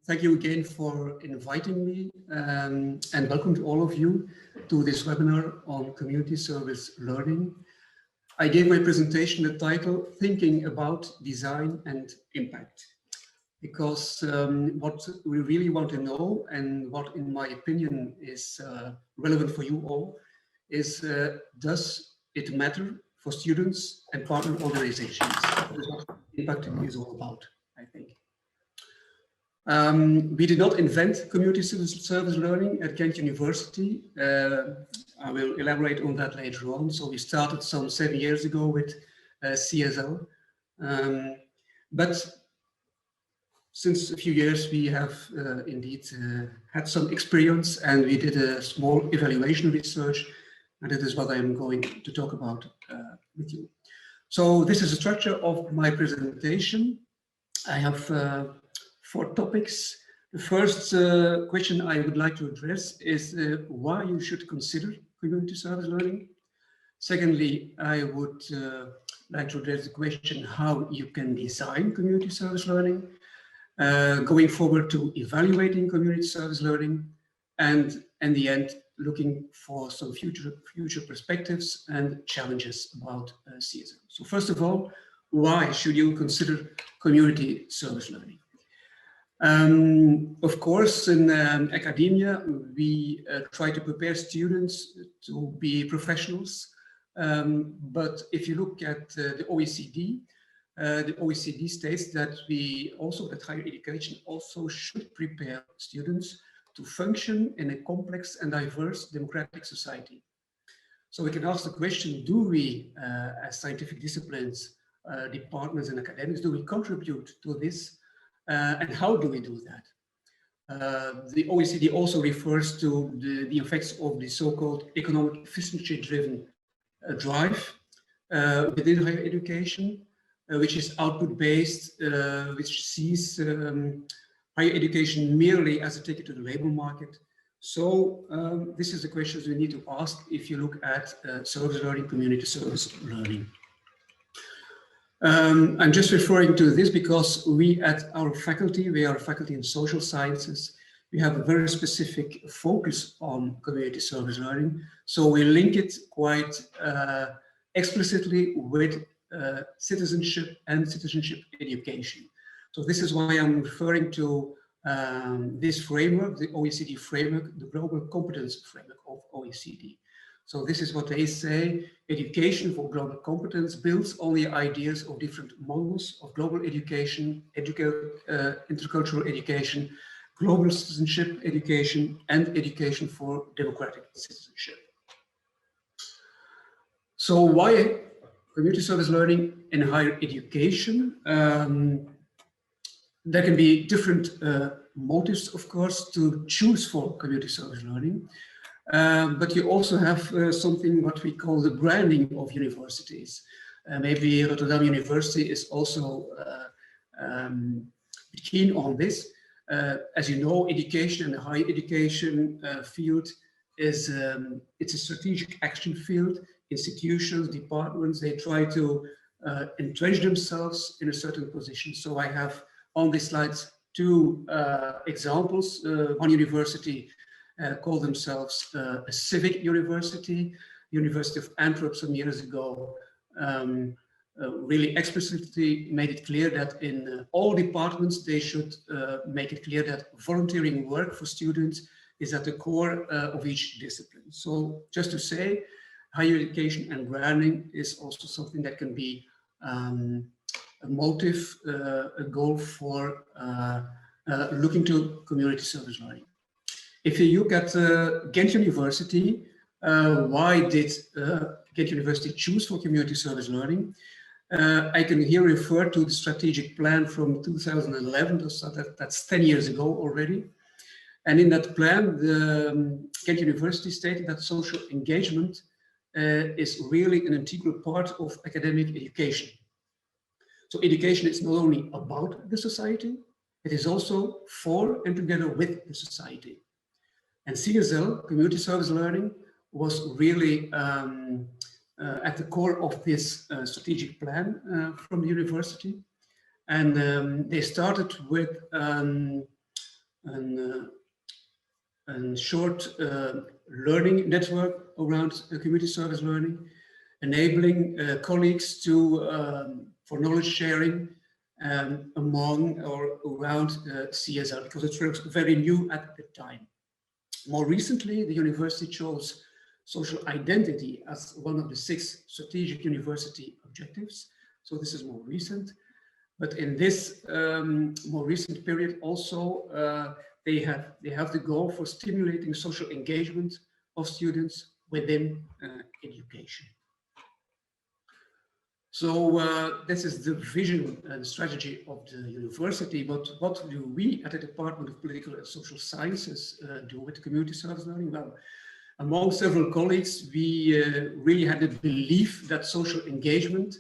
Thank you again for inviting me and welcome to all of you to this webinar on community service learning. I gave my presentation the title, Thinking About Design and Impact, because what we really want to know and what in my opinion is relevant for you all is does it matter for students and partner organizations? That is what impact is all about, I think. We did not invent community service learning at Ghent University. I will elaborate on that later on. So we started some 7 years ago with CSL. But since a few years, we have indeed had some experience, and we did a small evaluation research, and that is what I'm going to talk about with you. So this is the structure of my presentation. I have 4 topics. The first question I would like to address is why you should consider community service learning. Secondly, I would like to address the question how you can design community service learning, going forward to evaluating community service learning, and in the end, looking for some future perspectives and challenges about CSL. So first of all, why should you consider community service learning? Of course, in academia, we try to prepare students to be professionals. But if you look at the OECD states that that higher education also should prepare students to function in a complex and diverse democratic society. So we can ask the question, do we, as scientific disciplines, departments and academics, do we contribute to this? And how do we do that? The OECD also refers to the effects of the so-called economic efficiency-driven drive within higher education, which is output-based, which sees higher education merely as a ticket to the labor market. So this is the questions we need to ask if you look at service learning, community service learning. I'm just referring to this because we at our faculty, we are a faculty in social sciences. We have a very specific focus on community service learning. So we link it quite explicitly with citizenship and citizenship education. So this is why I'm referring to this framework, the OECD framework, the global competence framework of OECD. So this is what they say, education for global competence builds on the ideas of different models of global education, intercultural education, global citizenship education, and education for democratic citizenship. So why community service learning in higher education? There can be different motives, of course, to choose for community service learning. But you also have something what we call the branding of universities. Maybe Rotterdam University is also keen on this. As you know, education and the higher education field is it's a strategic action field. Institutions, departments, they try to entrench themselves in a certain position. So I have on this slide 2 examples. One university called themselves a civic university. University of Antwerp some years ago really explicitly made it clear that in all departments they should make it clear that volunteering work for students is at the core of each discipline. So just to say, higher education and branding is also something that can be a motive, a goal for looking to community service learning. If you look at Ghent University, why did Ghent University choose for community service learning? I can here refer to the strategic plan from 2011, so that's 10 years ago already. And in that plan, the Ghent University stated that social engagement is really an integral part of academic education. So education is not only about the society, it is also for and together with the society. And CSL, community service learning, was really at the core of this strategic plan from the university. And they started with a short learning network around community service learning, enabling colleagues to for knowledge sharing among or around CSL, because it was very new at the time. More recently, the university chose social identity as one of the 6 strategic university objectives. So this is more recent. But in this more recent period also, they have the goal for stimulating social engagement of students within education. So this is the vision and strategy of the university, but what do we at the Department of Political and Social Sciences do with community service learning? Well, among several colleagues, we really had the belief that social engagement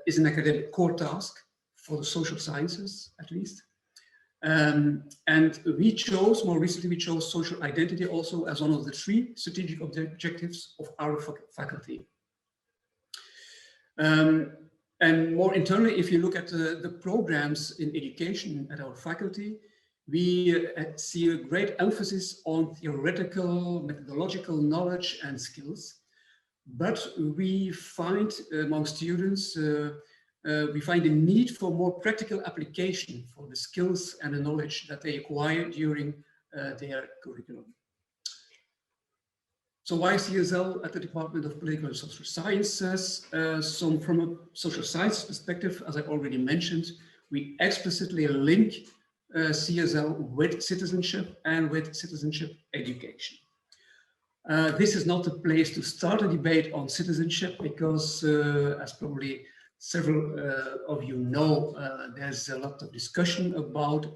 is an academic core task for the social sciences, at least. And we chose, more recently, we chose social identity also as one of the 3 strategic objectives of our faculty. And more internally, if you look at the programs in education at our faculty, we see a great emphasis on theoretical, methodological knowledge and skills. But we find among students, we find a need for more practical application for the skills and the knowledge that they acquire during their curriculum. So why CSL at the Department of Political and Social Sciences? So from a social science perspective, as I already mentioned, we explicitly link CSL with citizenship and with citizenship education. This is not a place to start a debate on citizenship because, as probably several of you know, there's a lot of discussion about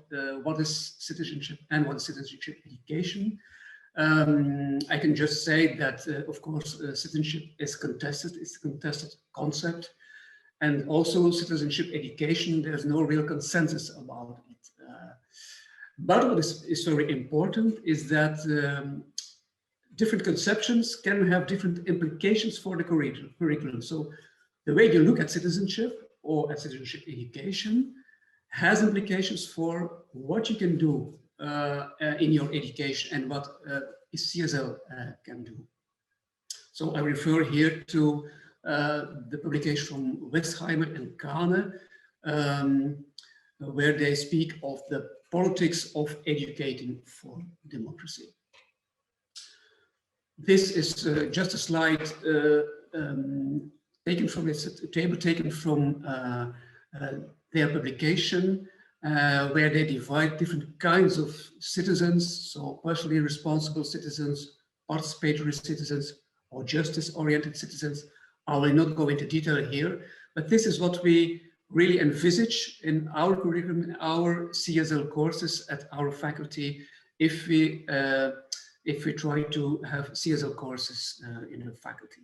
what is citizenship and what is citizenship education. I can just say that, of course, citizenship is contested. It's a contested concept. And also citizenship education, there's no real consensus about it. But what is very important is that different conceptions can have different implications for the curriculum. So the way you look at citizenship or at citizenship education has implications for what you can do in your education and what CSL can do. So I refer here to the publication from Westheimer and Kahne, where they speak of the politics of educating for democracy. This is just a slide taken from a table taken from their publication, where they divide different kinds of citizens, so personally responsible citizens, participatory citizens, or justice-oriented citizens. I will not go into detail here, but this is what we really envisage in our curriculum, in our CSL courses at our faculty, if we try to have CSL courses in the faculty.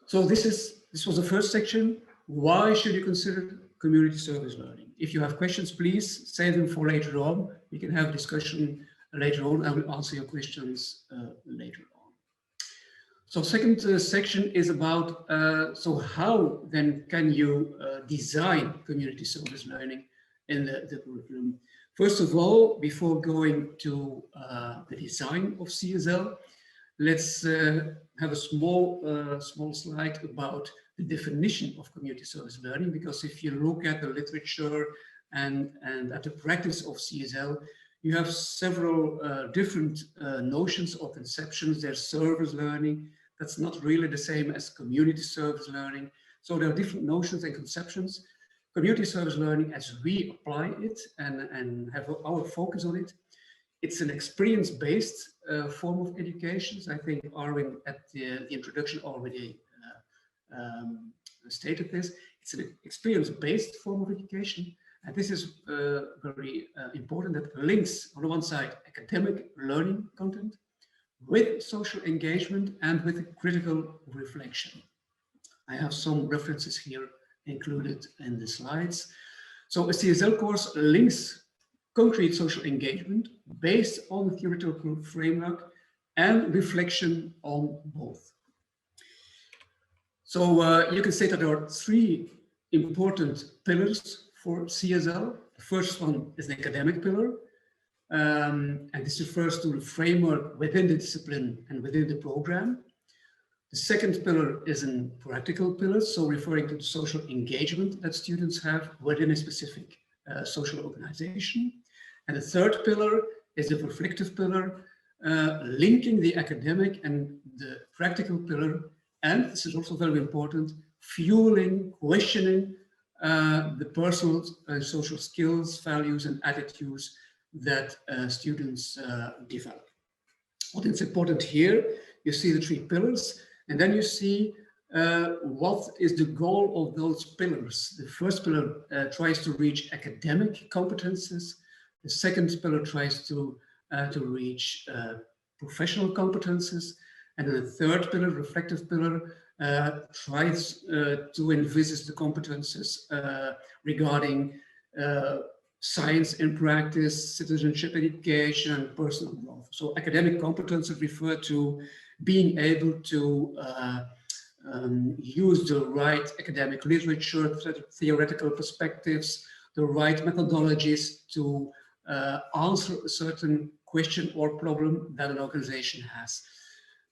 So this was the first section. Why should you consider community service learning? If you have questions, please save them for later on. We can have a discussion later on. I will answer your questions later on. So second section is about, so how then can you design community service learning in the curriculum? First of all, before going to the design of CSL, let's have a small slide about the definition of community service learning, because if you look at the literature and at the practice of CSL, you have several different notions or conceptions. There's service learning. That's not really the same as community service learning. So there are different notions and conceptions. Community service learning, as we apply it and have our focus on it, it's an experience-based form of education. So I think Arwin at the introduction already stated this. It's an experience-based form of education. And this is very important, that links, on the one side, academic learning content with social engagement and with critical reflection. I have some references here included in the slides. So a CSL course links concrete social engagement based on the theoretical framework and reflection on both. So you can say that there are three important pillars for CSL. The first one is the academic pillar, and this refers to the framework within the discipline and within the program. The second pillar is a practical pillar, so referring to the social engagement that students have within a specific social organization. And the third pillar is the reflective pillar, linking the academic and the practical pillar, and this is also very important, fueling, questioning the personal and social skills, values, and attitudes that students develop. What is important here, you see the three pillars, and then you see what is the goal of those pillars. The first pillar tries to reach academic competences. The second pillar tries to reach professional competences. And then the third pillar, reflective pillar, tries to envisage the competences regarding science in practice, citizenship education, and personal growth. So academic competences refer to being able to use the right academic literature, theoretical perspectives, the right methodologies to answer a certain question or problem that an organization has.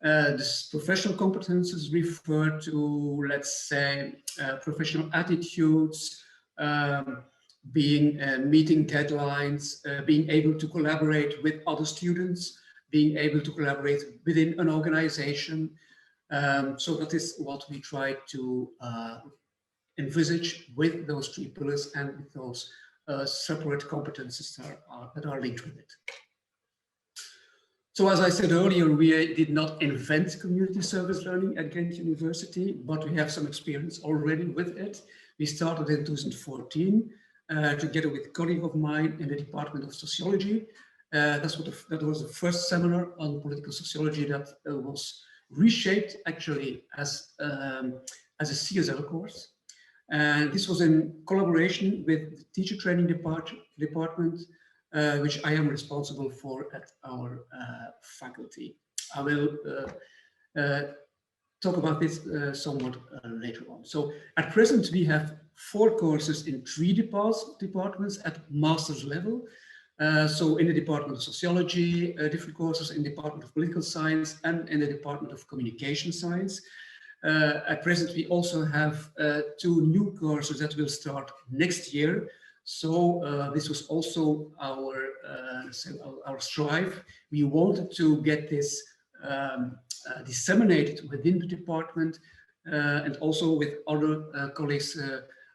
This professional competences refer to, let's say, professional attitudes, meeting deadlines, being able to collaborate with other students, being able to collaborate within an organization. So that is what we try to envisage with those three pillars and with those separate competences that are linked with it. So as I said earlier, we did not invent community service learning at Ghent University, but we have some experience already with it. We started in 2014 together with a colleague of mine in the Department of Sociology. That was the first seminar on political sociology that was reshaped actually as a CSL course. And this was in collaboration with the teacher training department, which I am responsible for at our faculty. I will talk about this somewhat later on. So at present, we have 4 courses in 3 departments at master's level. So in the Department of Sociology, different courses in the Department of Political Science and in the Department of Communication Science. At present, we also have 2 new courses that will start next year. So this was also our strive. We wanted to get this disseminated within the department and also with other colleagues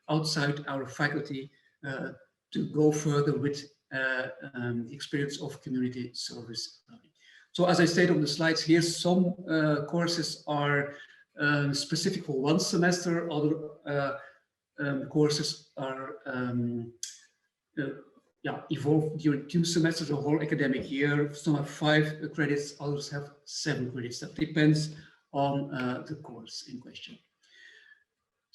outside our faculty to go further with the experience of community service learning. So as I stated on the slides here, some courses are specific for 1 semester, other courses are evolved during 2 semesters, a whole academic year. Some have 5 credits, others have 7 credits. That depends on the course in question.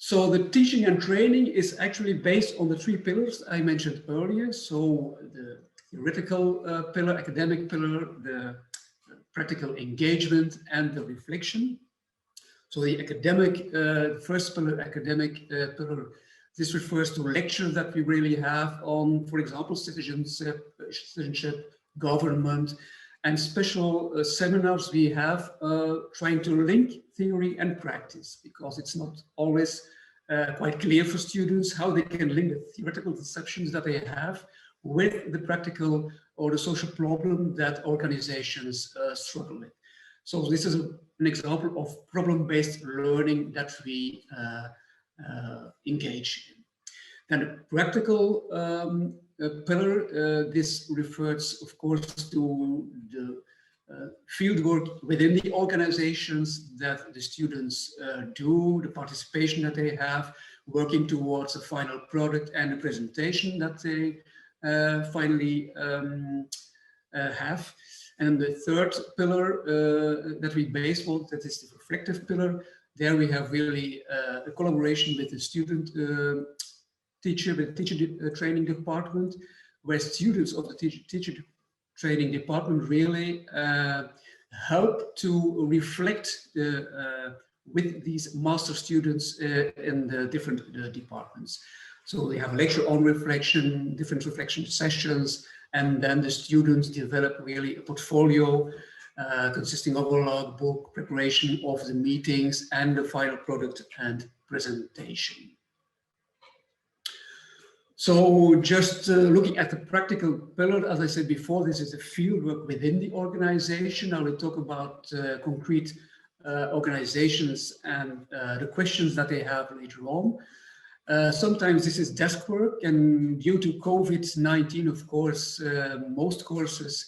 So the teaching and training is actually based on the 3 pillars I mentioned earlier. So the theoretical pillar, academic pillar, the practical engagement, and the reflection. So the academic, first pillar, academic pillar, this refers to lectures that we really have on, for example, citizenship, government, and special seminars we have trying to link theory and practice, because it's not always quite clear for students how they can link the theoretical conceptions that they have with the practical or the social problem that organizations struggle with. So this is an example of problem-based learning that we engage in. Then the practical pillar, this refers, of course, to the field work within the organizations that the students do, the participation that they have, working towards a final product and a presentation that they finally have. And the third pillar that we base on, that is the reflective pillar. There we have really a collaboration with the student teacher training department, where students of the teacher training department really help to reflect with these master students in the different departments. So they have a lecture on reflection, different reflection sessions, and then the students develop really a portfolio consisting of a logbook, preparation of the meetings, and the final product and presentation. So just looking at the practical pillar, as I said before, this is the fieldwork within the organization. I will talk about concrete organizations and the questions that they have later on. Sometimes this is desk work, and due to COVID-19, of course, most courses,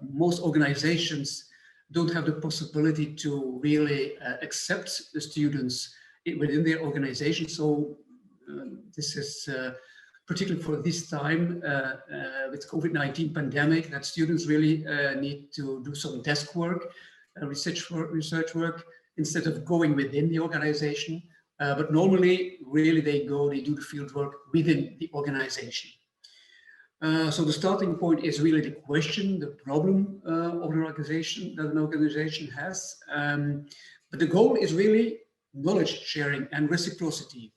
most organizations don't have the possibility to really accept the students within their organization. So this is particularly for this time with COVID-19 pandemic, that students really need to do some desk work, research work, instead of going within the organization. But normally, really, they do the field work within the organization. So the starting point is really the question, the problem of an organization has. But the goal is really knowledge sharing and reciprocity.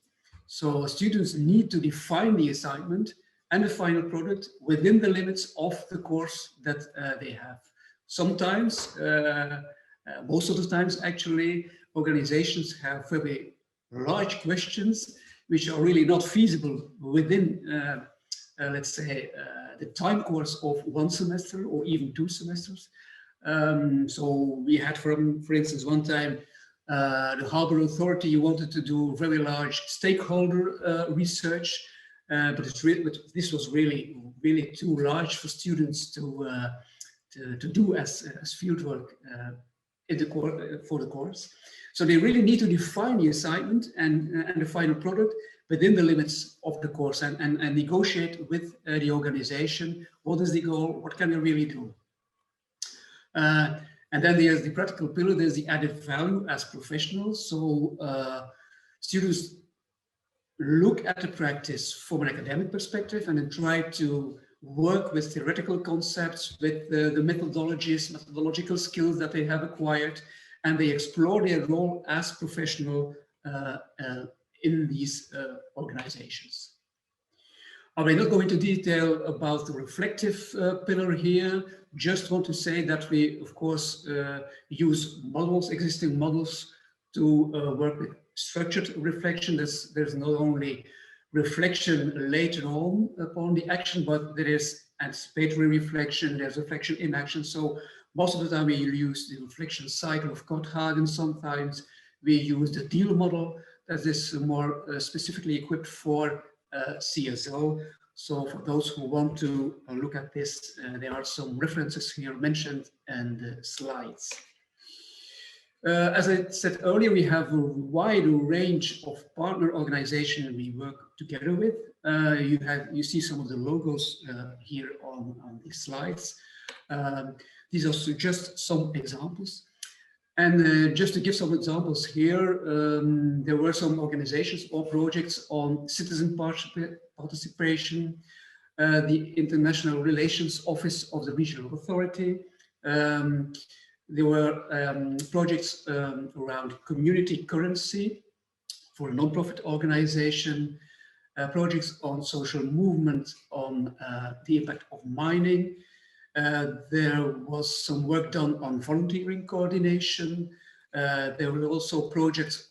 So students need to define the assignment and the final product within the limits of the course that they have. Sometimes, most of the times actually, organizations have very large questions which are really not feasible within, let's say, the time course of one semester or even 2 semesters. So we had, for instance, one time, the Harbor Authority wanted to do very large stakeholder research, but this was really too large for students to do as fieldwork for the course. So they really need to define the assignment and the final product within the limits of the course and negotiate with the organization. What is the goal? What can they really do? And then there's the practical pillar, there's the added value as professionals. So students look at the practice from an academic perspective and then try to work with theoretical concepts, with the methodological skills that they have acquired, and they explore their role as professional in these organizations. I will not go into detail about the reflective pillar here. Just want to say that we, of course, use models, existing models, to work with structured reflection. There's not only reflection later on upon the action, but there is anticipatory reflection, there's reflection in action. So most of the time we use the reflection cycle of Korthagen. Sometimes we use the deal model that is more specifically equipped for CSO. So for those who want to look at this, there are some references here mentioned in the slides. As I said earlier, we have a wide range of partner organizations we work together with. You see some of the logos here on these slides. These are just some examples. And just to give some examples here, there were some organizations or projects on citizen participation, the International Relations Office of the Regional Authority. There were projects around community currency for a non-profit organization, projects on social movement on the impact of mining. There was some work done on volunteering coordination. There were also projects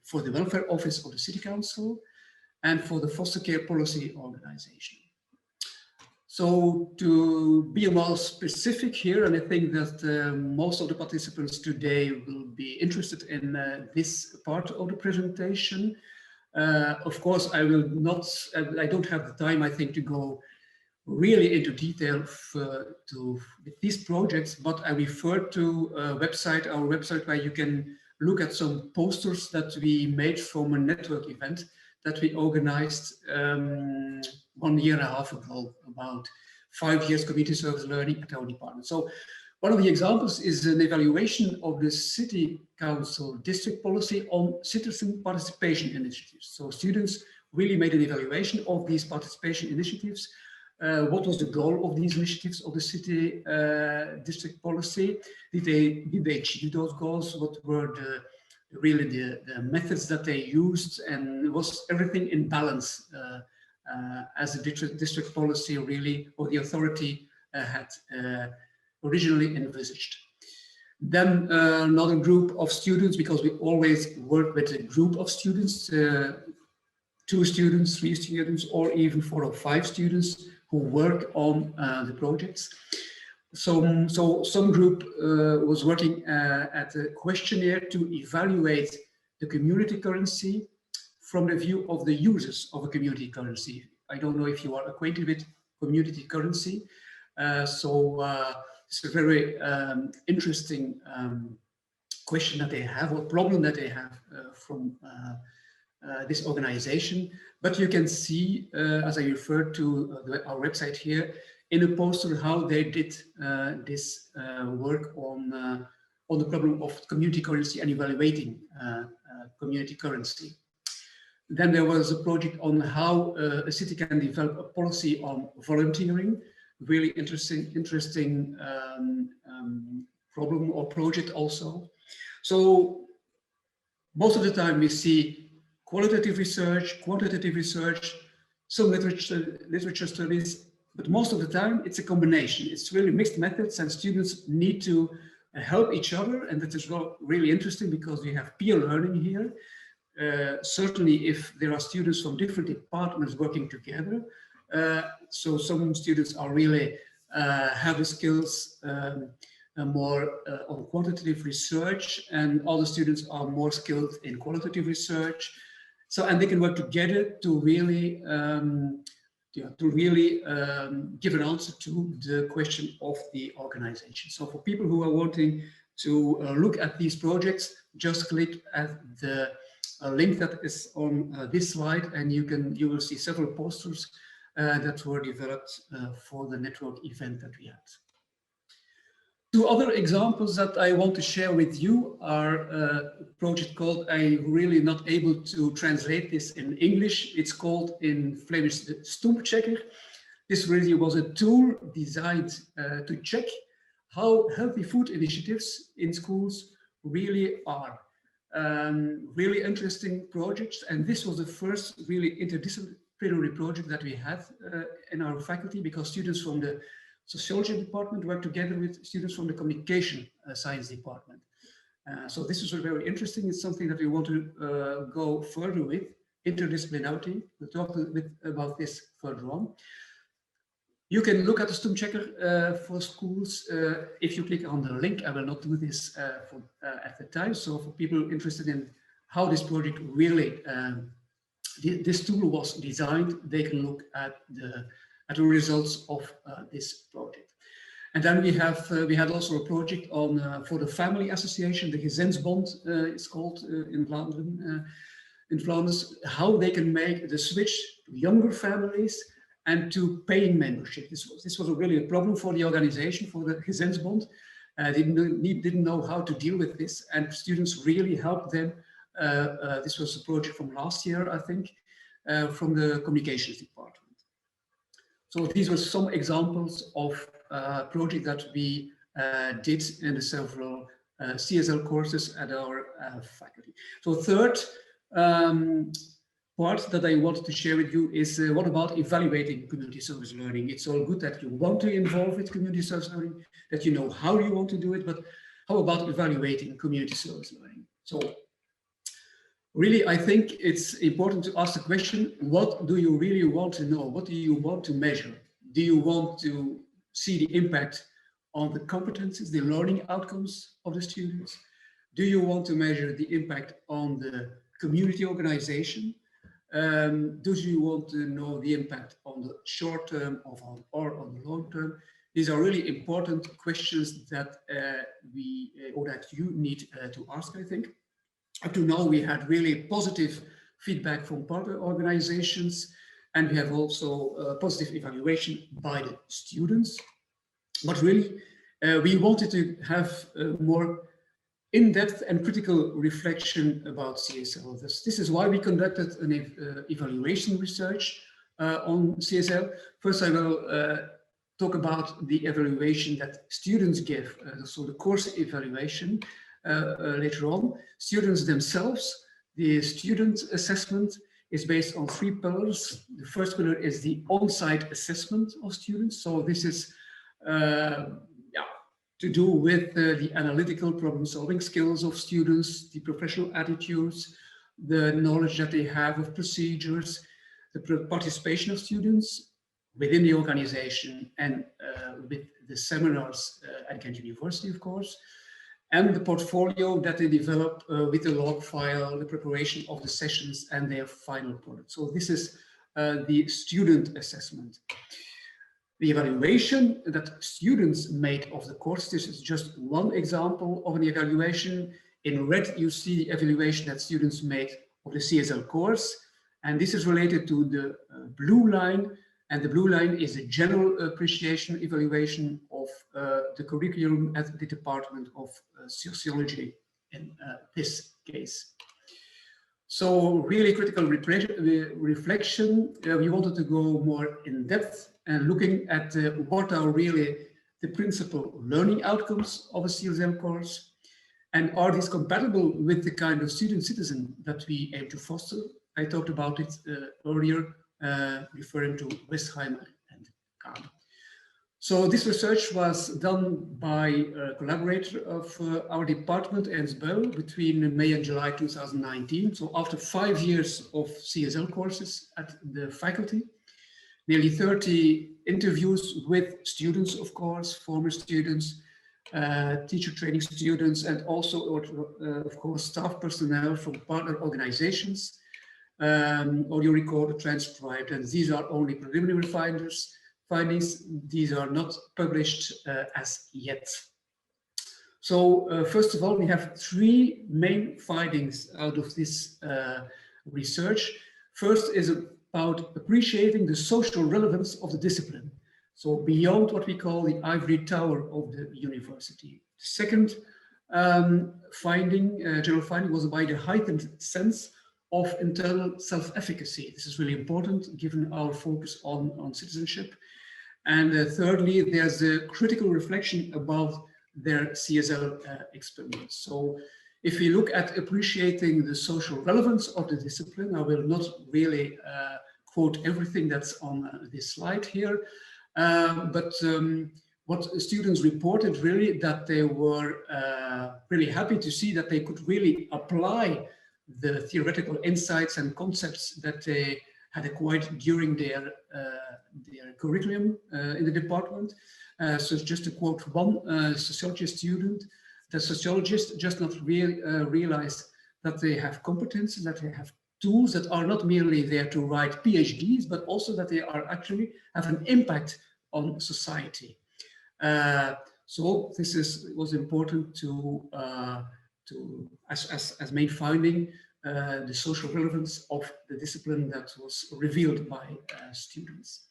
for the welfare office of the City Council and for the foster care policy organization. So to be more specific here, and I think that most of the participants today will be interested in this part of the presentation. Of course, I don't have the time, I think, to go really into detail with these projects, but I refer to our website, where you can look at some posters that we made from a network event that we organized 1.5 years ago, about 5 years community service learning at our department. So one of the examples is an evaluation of the City Council district policy on citizen participation initiatives. So students really made an evaluation of these participation initiatives. What was the goal of these initiatives of the city district policy? Did they achieve those goals? What were really the methods that they used, and it was everything in balance as the district policy really, or the authority had originally envisaged. Then another group of students, because we always work with a group of students, 2 students, 3 students, or even 4 or 5 students who work on the projects. So some group was working at a questionnaire to evaluate the community currency from the view of the users of a community currency. I don't know if you are acquainted with community currency. It's a very interesting question that they have, or problem that they have from this organization. But you can see, as I referred to our website here, in a poster how they did this work on the problem of community currency and evaluating community currency. Then there was a project on how a city can develop a policy on volunteering. Really interesting problem or project also. So most of the time we see qualitative research, quantitative research, some literature studies, but most of the time it's a combination. It's really mixed methods, and students need to help each other, and that is really interesting because we have peer learning here. Certainly if there are students from different departments working together, so some students are really have the skills more on quantitative research, and other students are more skilled in qualitative research. So, and they can work together to really give an answer to the question of the organization. So for people who are wanting to look at these projects, just click at the link that is on this slide, and you will see several posters that were developed for the network event that we had. 2 other examples that I want to share with you are a project called, I'm really not able to translate this in English. It's called in Flemish the Stoempchecker. This really was a tool designed to check how healthy food initiatives in schools really are. Really interesting projects, and this was the first really interdisciplinary project that we had in our faculty, because students from the sociology department work together with students from the communication science department. So this is very interesting. It's something that we want to go further with, interdisciplinarity. We'll talk a bit about this further on. You can look at the Stoempchecker for schools if you click on the link. I will not do this at the time. So for people interested in how this project really, this tool was designed, they can look at the results of this project. And then we had also a project on for the family association, the Gezinsbond is called in Flanders, how they can make the switch to younger families and to paying membership. This was really a problem for the organization, for the Gezinsbond. They didn't know how to deal with this, and students really helped them. This was a project from last year, I think, from the communications department. So these were some examples of projects that we did in the several CSL courses at our faculty. So third part that I wanted to share with you is what about evaluating community service learning? It's all good that you want to involve with community service learning, that you know how you want to do it, but how about evaluating community service learning? So really, I think it's important to ask the question, what do you really want to know? What do you want to measure? Do you want to see the impact on the competences, the learning outcomes of the students? Do you want to measure the impact on the community organization? Do you want to know the impact on the short term or on the long term? These are really important questions that that you need to ask, I think. Up to now, we had really positive feedback from partner organizations, and we have also positive evaluation by the students. But really, we wanted to have more in-depth and critical reflection about CSL. This is why we conducted an evaluation research on CSL. First, I will talk about the evaluation that students give, so the course evaluation. later on. Students themselves, the student assessment is based on 3 pillars. The first pillar is the on-site assessment of students. So this is to do with the analytical problem-solving skills of students, the professional attitudes, the knowledge that they have of procedures, the participation of students within the organization and with the seminars at Ghent University, of course, and the portfolio that they develop with the log file, the preparation of the sessions and their final product. So this is the student assessment. The evaluation that students made of the course, this is just one example of an evaluation. In red, you see the evaluation that students made of the CSL course, and this is related to the blue line, and the blue line is a general appreciation evaluation of the curriculum at the Department of Sociology in this case. So really critical reflection, we wanted to go more in depth and looking at what are really the principal learning outcomes of a CSL course, and are these compatible with the kind of student citizen that we aim to foster. I talked about it earlier, referring to Westheimer and Kahn. So this research was done by a collaborator of our department, Ernst Beul, between May and July 2019. So after 5 years of CSL courses at the faculty, nearly 30 interviews with students, of course, former students, teacher training students, and also, of course, staff personnel from partner organizations, audio recorded, transcribed, and these are only preliminary findings. These are not published as yet. So first of all, we have 3 main findings out of this research. First is about appreciating the social relevance of the discipline. So beyond what we call the ivory tower of the university. The second general finding was by the heightened sense of internal self-efficacy. This is really important given our focus on citizenship. And thirdly, there's a critical reflection about their CSL experience. So if we look at appreciating the social relevance of the discipline, I will not really quote everything that's on this slide here, but what students reported really that they were really happy to see that they could really apply the theoretical insights and concepts that they had acquired during their curriculum in the department. So just to quote one sociology student, the sociologists just not realize that they have competences, that they have tools that are not merely there to write PhDs, but also that they are actually have an impact on society. So this was important to as main finding, the social relevance of the discipline that was revealed by students.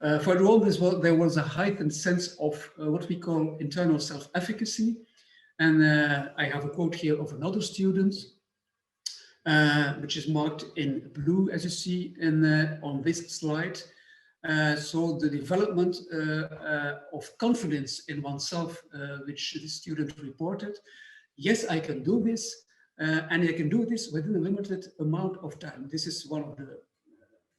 Further on, there was a heightened sense of what we call internal self-efficacy. And I have a quote here of another student, which is marked in blue, as you see on this slide. So the development of confidence in oneself, which the student reported. Yes, I can do this, and I can do this within a limited amount of time. This is one of the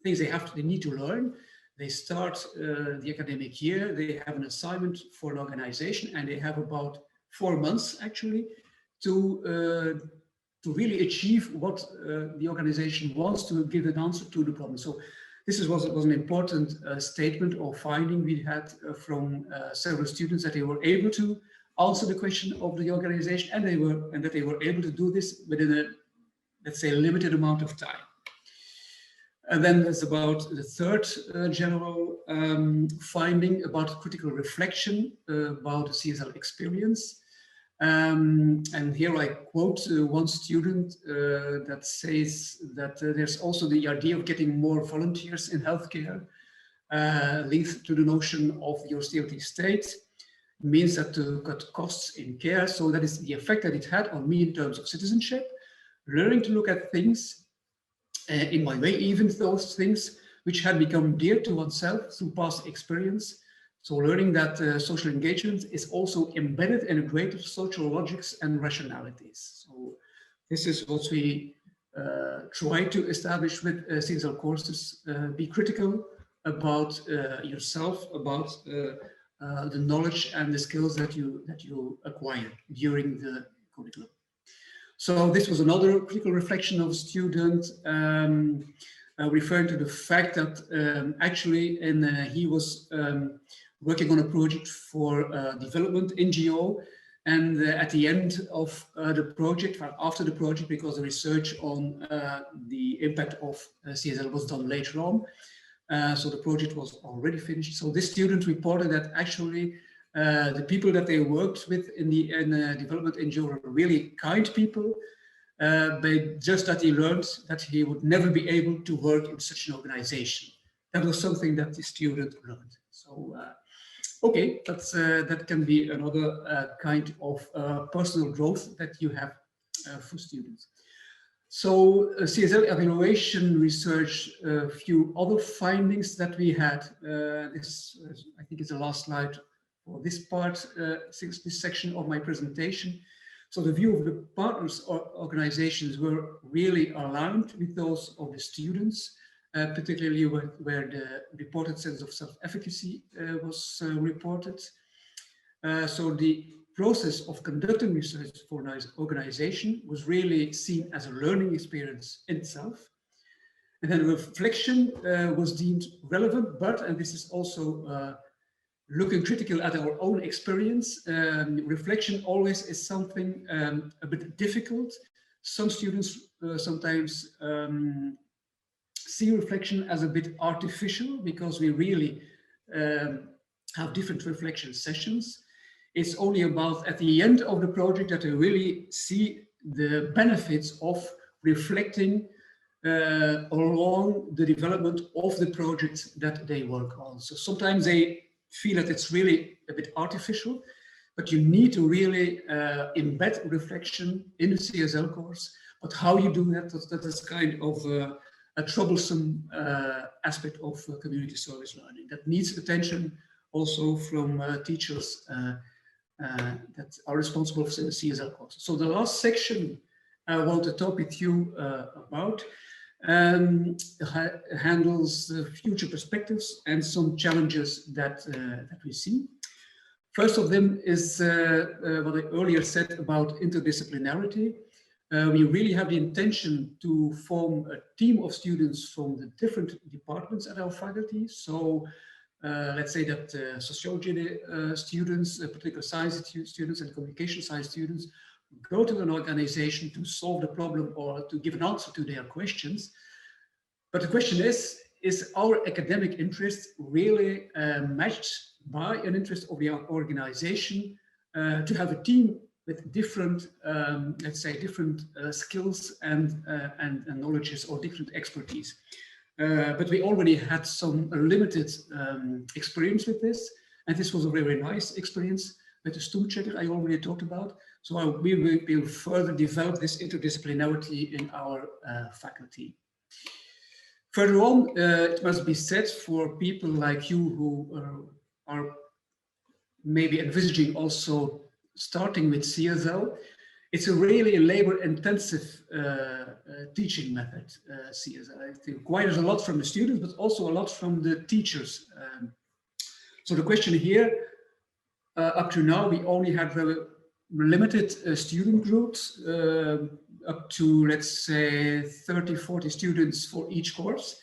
things they need to learn. They start the academic year, they have an assignment for an organization, and they have about 4 months actually to really achieve what the organization wants to give an answer to the problem. So this was an important statement or finding we had from several students, that they were able to answer the question of the organization, and that they were able to do this within a, let's say, limited amount of time. And then there's about the third general finding about critical reflection about the CSL experience. And here I quote one student that says that there's also the idea of getting more volunteers in healthcare, linked to the notion of the austerity state, means that to cut costs in care. So that is the effect that it had on me in terms of citizenship, learning to look at things in my way, even those things which had become dear to oneself through past experience, So learning that social engagement is also embedded in greater social logics and rationalities. So this is what we try to establish with CSL courses. Be critical about yourself, about the knowledge and the skills that you acquire during the curriculum. So this was another critical reflection of a student, referring to the fact that actually he was working on a project for development NGO, and at the end of the project, or after the project, because the research on the impact of CSL was done later on, so the project was already finished. So this student reported that actually the people that they worked with in the development NGO were really kind people, but just that he learned that he would never be able to work in such an organization. That was something that the student learned. So, okay, that can be another kind of personal growth that you have for students. So CSL evaluation research, a few other findings that we had. This, I think, is the last slide for this part, this section of my presentation. So the view of the partners or organizations were really aligned with those of the students, particularly where the reported sense of self-efficacy was reported. So the process of conducting research for an organization was really seen as a learning experience in itself. And then reflection was deemed relevant, but, and this is also looking critical at our own experience, reflection always is something a bit difficult. Some students sometimes see reflection as a bit artificial because we really have different reflection sessions. It's only about at the end of the project that they really see the benefits of reflecting along the development of the project that they work on. So sometimes they feel that it's really a bit artificial, but you need to really embed reflection in the CSL course. But how you do that, that is kind of a troublesome aspect of community service learning that needs attention also from teachers that are responsible for the CSL course. So the last section I want to talk with you about handles the future perspectives and some challenges that we see. First of them is what I earlier said about interdisciplinarity. We really have the intention to form a team of students from the different departments at our faculty. So let's say that sociology students, political science students and communication science students go to an organization to solve the problem or to give an answer to their questions. But the question is our academic interest really matched by an interest of the organization to have a team with different, let's say, different skills and knowledges or different expertise. But we already had some limited experience with this, and this was a very nice experience with the Stoomchecker I already talked about. So we will further develop this interdisciplinarity in our faculty. Further on, it must be said for people like you who are maybe envisaging also starting with CSL, it's a really labor-intensive teaching method, CSL. It requires a lot from the students, but also a lot from the teachers. So the question here, up to now, we only have limited student groups, up to, let's say, 30, 40 students for each course.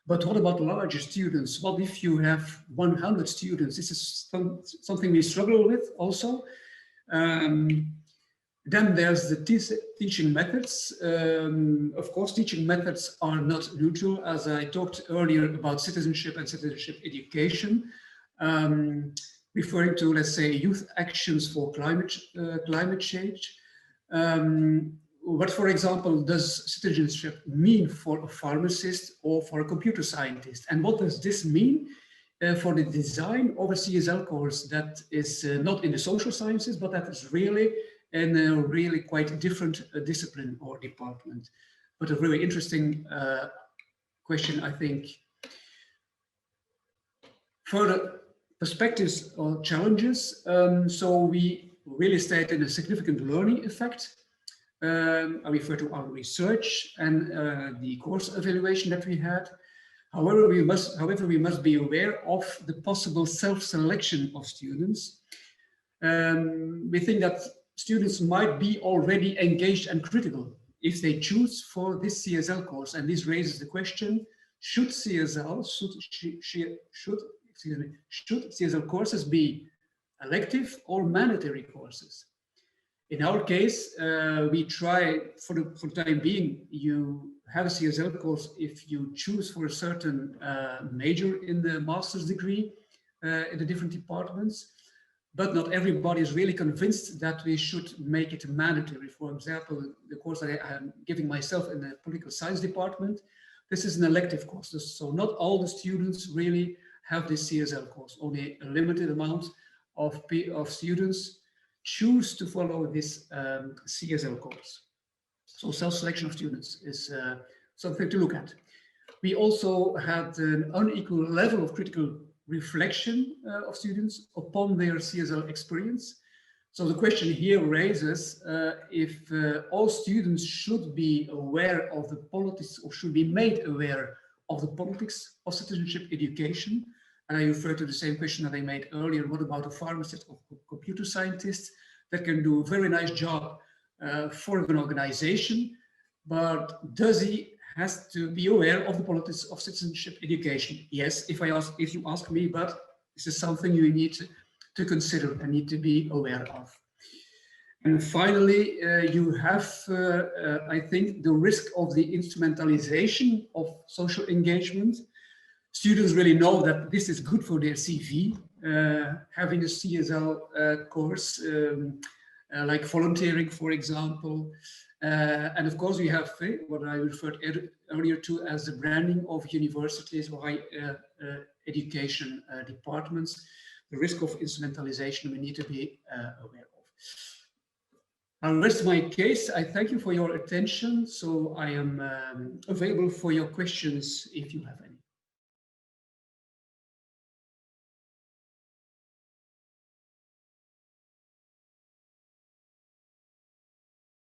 But what about larger students? What if you have 100 students? This is something we struggle with also. Then there's the teaching methods. Of course, teaching methods are not neutral, as I talked earlier about citizenship and citizenship education, referring to, let's say, youth actions for climate change. What, for example, does citizenship mean for a pharmacist or for a computer scientist? And what does this mean for the design of a CSL course that is not in the social sciences, but that is really in a really quite different discipline or department? But a really interesting question, I think. Further Perspectives or challenges. So we really stated a significant learning effect. I refer to our research and the course evaluation that we had. However, we must be aware of the possible self-selection of students. We think that students might be already engaged and critical if they choose for this CSL course, and this raises the question: should CSL courses be elective or mandatory courses? In our case, we try, for the time being, you have a CSL course if you choose for a certain major in the master's degree in the different departments, but not everybody is really convinced that we should make it mandatory. For example, the course that I am giving myself in the political science department, this is an elective course, so not all the students really have this CSL course. Only a limited amount of students choose to follow this CSL course. So self-selection of students is something to look at. We also had an unequal level of critical reflection of students upon their CSL experience. So the question here raises if all students should be aware of the politics, or should be made aware of the politics of citizenship education. And I refer to the same question that I made earlier: what about a pharmacist or computer scientist that can do a very nice job for an organization, but does he has to be aware of the politics of citizenship education? Yes, if you ask me, but this is something you need to consider and need to be aware of. And finally, you have, I think, the risk of the instrumentalization of social engagement. Students really know that this is good for their CV, having a CSL course, like volunteering, for example. And of course, we have what I referred earlier to as the branding of universities or higher education departments. The risk of instrumentalization we need to be aware of. I'll rest my case. I thank you for your attention. So I am available for your questions if you have any.